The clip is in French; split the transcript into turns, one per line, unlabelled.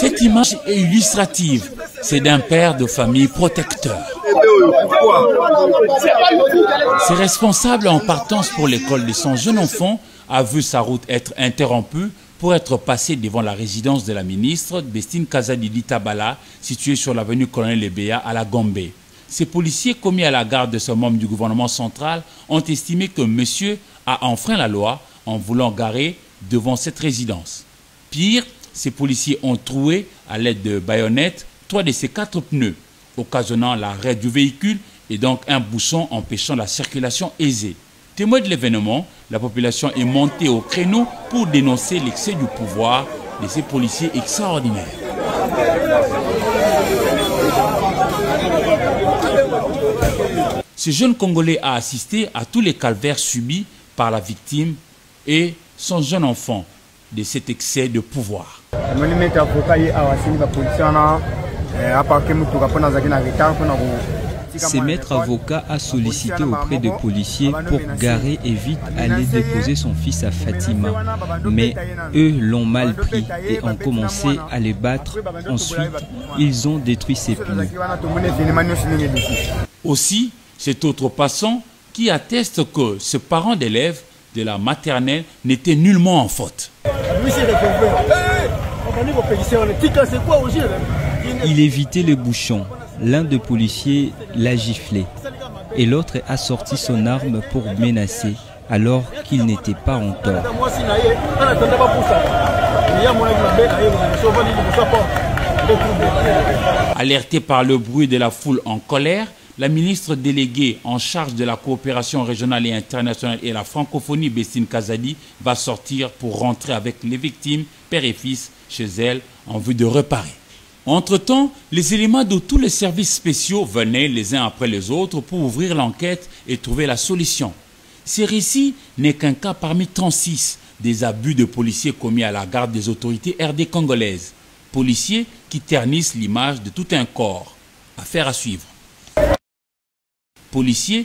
Cette image est illustrative. C'est d'un père de famille protecteur. Ce responsable en partance pour l'école de son jeune enfant a vu sa route être interrompue pour être passé devant la résidence de la ministre Bestine Kazadi d'Itabala, située sur l'avenue Colonel Lebea à la Gombe. Ces policiers commis à la garde de ce membre du gouvernement central ont estimé que monsieur a enfreint la loi en voulant garer devant cette résidence. Pire, ces policiers ont troué à l'aide de baïonnettes 3 de ces 4 pneus, occasionnant l'arrêt du véhicule et donc un bouchon empêchant la circulation aisée. Témoin de l'événement, la population est montée au créneau pour dénoncer l'excès du pouvoir de ces policiers extraordinaires. Ce jeune Congolais a assisté à tous les calvaires subis par la victime et son jeune enfant de cet excès de pouvoir.
Ces maîtres avocats a sollicité auprès des policiers pour garer et vite aller déposer son fils à Fatima. Mais eux l'ont mal pris et ont commencé à les battre. Ensuite, ils ont détruit ses pneus.
Aussi, cet autre passant qui atteste que ce parent d'élève de la maternelle n'était nullement en faute.
Il évitait les bouchons. L'un des policiers l'a giflé et l'autre a sorti son arme pour menacer alors qu'il n'était pas en tort.
Alerté par le bruit de la foule en colère, la ministre déléguée en charge de la coopération régionale et internationale et la francophonie, Bestine Kazadi, va sortir pour rentrer avec les victimes, père et fils, chez elle en vue de réparer. Entre-temps, les éléments de tous les services spéciaux venaient les uns après les autres pour ouvrir l'enquête et trouver la solution. Ce récit n'est qu'un cas parmi 36 des abus de policiers commis à la garde des autorités RD congolaises. Policiers qui ternissent l'image de tout un corps. Affaire à suivre. Policiers